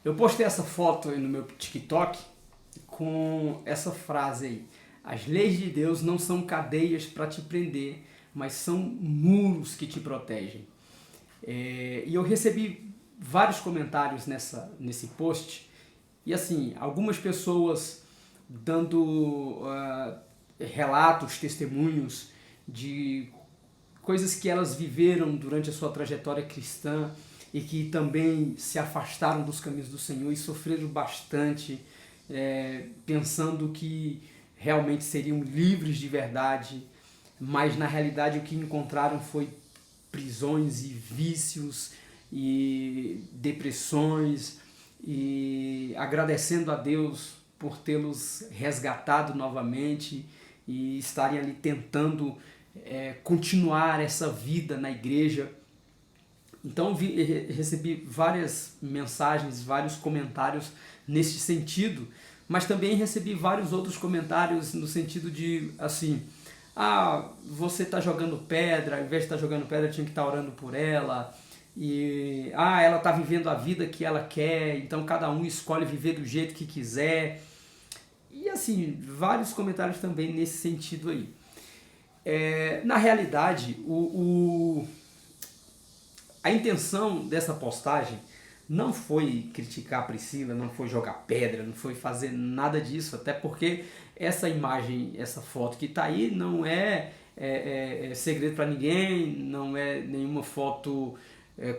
Eu postei essa foto aí no meu TikTok com essa frase aí: as leis de Deus não são cadeias para te prender, mas são muros que te protegem. E eu recebi vários comentários nesse post, e assim, algumas pessoas dando relatos, testemunhos de coisas que elas viveram durante a sua trajetória cristã e que também se afastaram dos caminhos do Senhor e sofreram bastante, pensando que realmente seriam livres de verdade, mas na realidade o que encontraram foi prisões e vícios e depressões, e agradecendo a Deus por tê-los resgatado novamente e estarem ali tentando continuar essa vida na igreja. Então recebi várias mensagens, vários comentários nesse sentido, mas também recebi vários outros comentários no sentido de assim: ah, você está jogando pedra, ao invés de estar jogando pedra tinha que estar orando por ela, e ela está vivendo a vida que ela quer, então cada um escolhe viver do jeito que quiser. E assim, vários comentários também nesse sentido aí. Na realidade, a intenção dessa postagem não foi criticar a Priscila, não foi jogar pedra, não foi fazer nada disso, até porque essa imagem, essa foto que está aí não é segredo para ninguém, não é nenhuma foto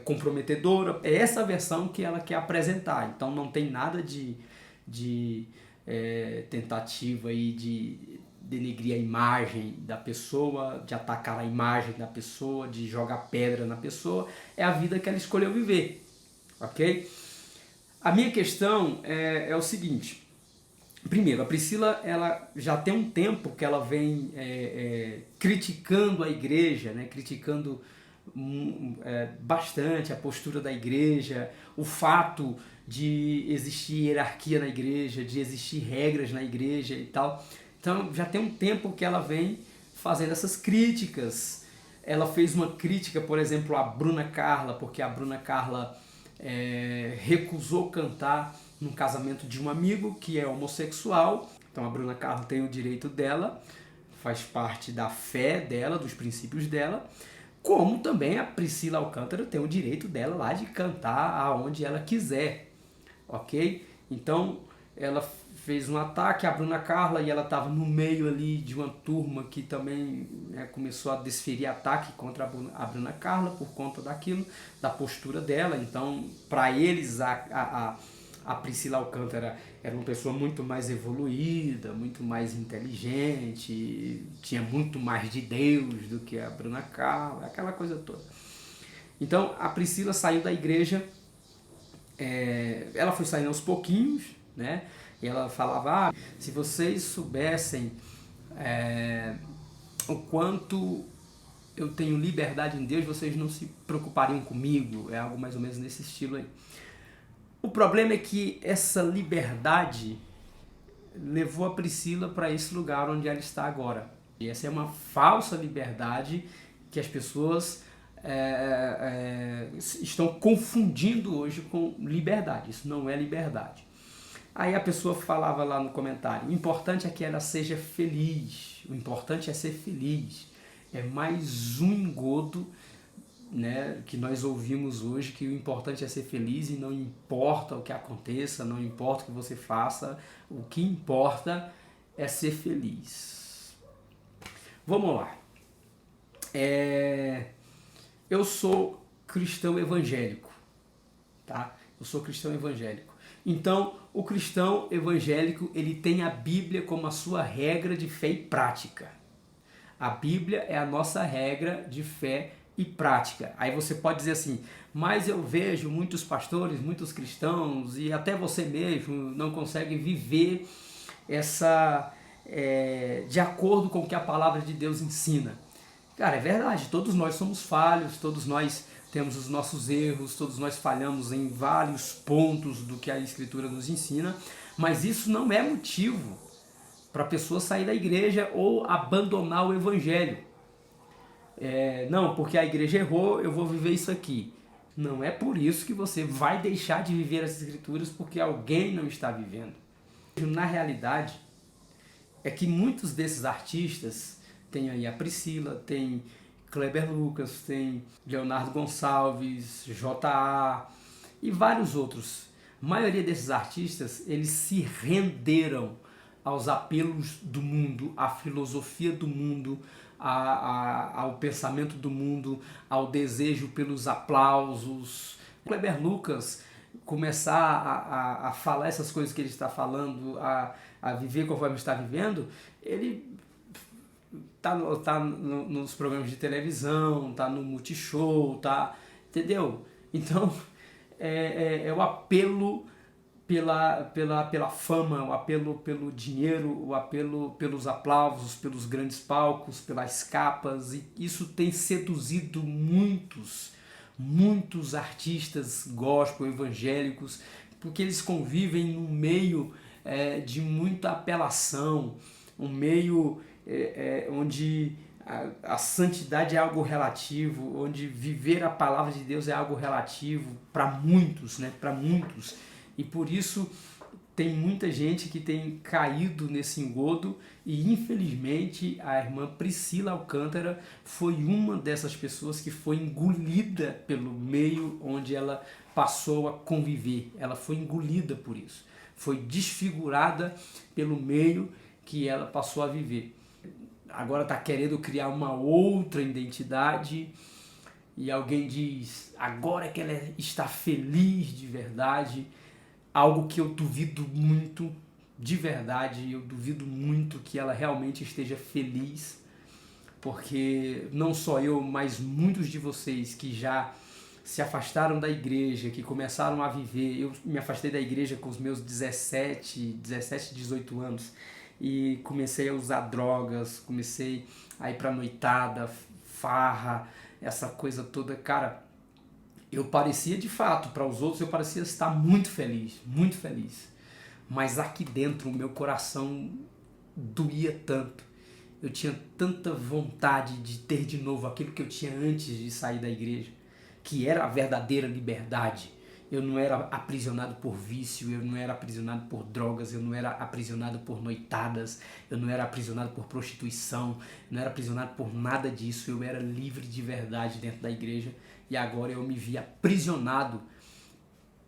comprometedora, é essa versão que ela quer apresentar, então não tem nada de tentativa aí de denegrir a imagem da pessoa, de atacar a imagem da pessoa, de jogar pedra na pessoa. É a vida que ela escolheu viver, ok? A minha questão é o seguinte: primeiro, a Priscila, ela já tem um tempo que ela vem criticando a igreja, né? Criticando bastante a postura da igreja, o fato de existir hierarquia na igreja, de existir regras na igreja e tal. Então já tem um tempo que ela vem fazendo essas críticas. Ela fez uma crítica, por exemplo, à Bruna Carla, porque a Bruna Carla recusou cantar no casamento de um amigo que é homossexual. Então a Bruna Carla tem o direito dela, faz parte da fé dela, dos princípios dela, como também a Priscila Alcântara tem o direito dela lá de cantar aonde ela quiser, ok? Então ela fez um ataque à Bruna Carla e ela estava no meio ali de uma turma que também começou a desferir ataque contra a Bruna Carla por conta daquilo, da postura dela. Então, para eles, a Priscila Alcântara era uma pessoa muito mais evoluída, muito mais inteligente, tinha muito mais de Deus do que a Bruna Carla, aquela coisa toda. Então, a Priscila saiu da igreja, ela foi saindo aos pouquinhos, né? E ela falava: se vocês soubessem o quanto eu tenho liberdade em Deus, vocês não se preocupariam comigo. É algo mais ou menos nesse estilo aí. O problema é que essa liberdade levou a Priscila para esse lugar onde ela está agora. E essa é uma falsa liberdade que as pessoas estão confundindo hoje com liberdade. Isso não é liberdade. Aí a pessoa falava lá no comentário: o importante é que ela seja feliz, o importante é ser feliz. É mais um engodo, né, que nós ouvimos hoje, que o importante é ser feliz e não importa o que aconteça, não importa o que você faça, o que importa é ser feliz. Vamos lá. Eu sou cristão evangélico, tá? Eu sou cristão evangélico. Então, o cristão evangélico, ele tem a Bíblia como a sua regra de fé e prática. A Bíblia é a nossa regra de fé e prática. Aí você pode dizer assim: mas eu vejo muitos pastores, muitos cristãos e até você mesmo não consegue viver de acordo com o que a palavra de Deus ensina. Cara, é verdade, todos nós somos falhos, todos nós temos os nossos erros, todos nós falhamos em vários pontos do que a Escritura nos ensina, mas isso não é motivo para a pessoa sair da igreja ou abandonar o Evangelho. Não, porque a igreja errou, eu vou viver isso aqui. Não é por isso que você vai deixar de viver as Escrituras porque alguém não está vivendo. Na realidade, é que muitos desses artistas, tem aí a Priscila, tem Kleber Lucas, tem Leonardo Gonçalves, J.A. e vários outros. A maioria desses artistas, eles se renderam aos apelos do mundo, à filosofia do mundo, ao pensamento do mundo, ao desejo pelos aplausos. Kleber Lucas começar a falar essas coisas que ele está falando, a viver conforme está vivendo, ele tá nos programas de televisão, tá no Multishow, tá, entendeu? Então é o apelo pela fama, o apelo pelo dinheiro, o apelo pelos aplausos, pelos grandes palcos, pelas capas, e isso tem seduzido muitos artistas gospel, evangélicos, porque eles convivem num meio de muita apelação, um meio onde a santidade é algo relativo, onde viver a palavra de Deus é algo relativo para muitos, né? Para muitos. E por isso tem muita gente que tem caído nesse engodo e infelizmente a irmã Priscila Alcântara foi uma dessas pessoas que foi engolida pelo meio onde ela passou a conviver. Ela foi engolida por isso. Foi desfigurada pelo meio que ela passou a viver. Agora está querendo criar uma outra identidade e alguém diz, agora que ela está feliz de verdade, algo que eu duvido muito, de verdade, eu duvido muito que ela realmente esteja feliz, porque não só eu, mas muitos de vocês que já se afastaram da igreja, que começaram a viver, eu me afastei da igreja com os meus 17, 18 anos, e comecei a usar drogas, comecei a ir pra noitada, farra, essa coisa toda, cara, eu parecia de fato, para os outros eu parecia estar muito feliz, mas aqui dentro o meu coração doía tanto, eu tinha tanta vontade de ter de novo aquilo que eu tinha antes de sair da igreja, que era a verdadeira liberdade. Eu não era aprisionado por vício, eu não era aprisionado por drogas, eu não era aprisionado por noitadas, eu não era aprisionado por prostituição, eu não era aprisionado por nada disso, eu era livre de verdade dentro da igreja e agora eu me vi aprisionado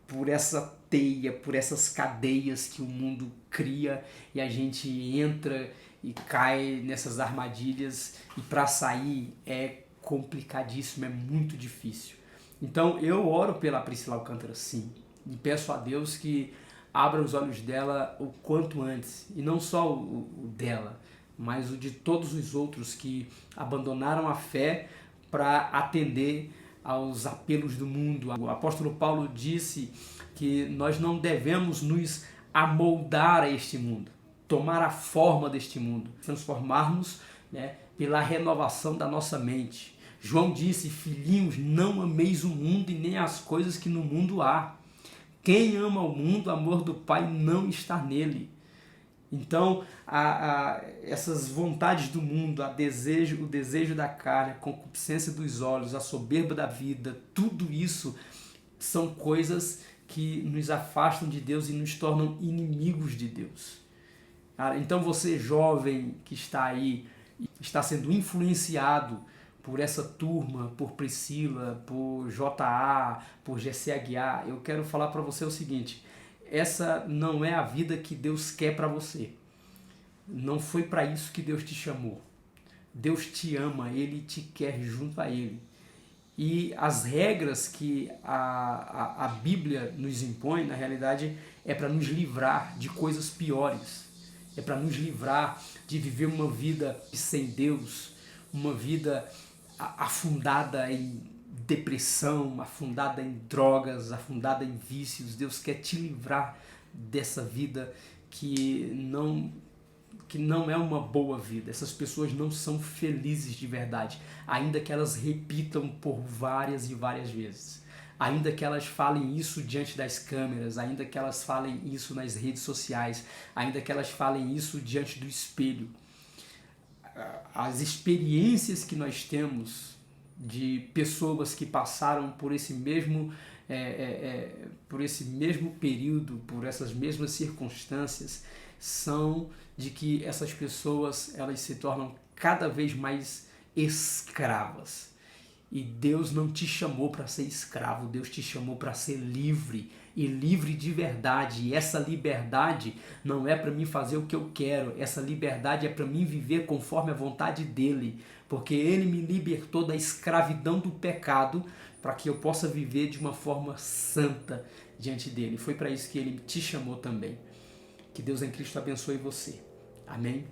por essa teia, por essas cadeias que o mundo cria e a gente entra e cai nessas armadilhas e para sair é complicadíssimo, é muito difícil. Então eu oro pela Priscila Alcântara, sim, e peço a Deus que abra os olhos dela o quanto antes, e não só o dela, mas o de todos os outros que abandonaram a fé para atender aos apelos do mundo. O apóstolo Paulo disse que nós não devemos nos amoldar a este mundo, tomar a forma deste mundo, transformar-nos, né, pela renovação da nossa mente. João disse, filhinhos, não ameis o mundo e nem as coisas que no mundo há. Quem ama o mundo, o amor do Pai não está nele. Então, essas vontades do mundo, o desejo da carne, a concupiscência dos olhos, a soberba da vida, tudo isso são coisas que nos afastam de Deus e nos tornam inimigos de Deus. Então você jovem que está aí, está sendo influenciado por essa turma, por Priscila, por J.A., por GC Aguiar, eu quero falar para você o seguinte, essa não é a vida que Deus quer para você. Não foi para isso que Deus te chamou. Deus te ama, Ele te quer junto a Ele. E as regras que a Bíblia nos impõe, na realidade, é para nos livrar de coisas piores. É para nos livrar de viver uma vida sem Deus, uma vida afundada em depressão, afundada em drogas, afundada em vícios. Deus quer te livrar dessa vida que não é uma boa vida. Essas pessoas não são felizes de verdade, ainda que elas repitam por várias e várias vezes. Ainda que elas falem isso diante das câmeras, ainda que elas falem isso nas redes sociais, ainda que elas falem isso diante do espelho. As experiências que nós temos de pessoas que passaram por esse mesmo período, por essas mesmas circunstâncias, são de que essas pessoas elas se tornam cada vez mais escravas. E Deus não te chamou para ser escravo, Deus te chamou para ser livre, e livre de verdade. E essa liberdade não é para mim fazer o que eu quero, essa liberdade é para mim viver conforme a vontade dEle, porque Ele me libertou da escravidão do pecado para que eu possa viver de uma forma santa diante dEle. Foi para isso que Ele te chamou também. Que Deus em Cristo abençoe você. Amém?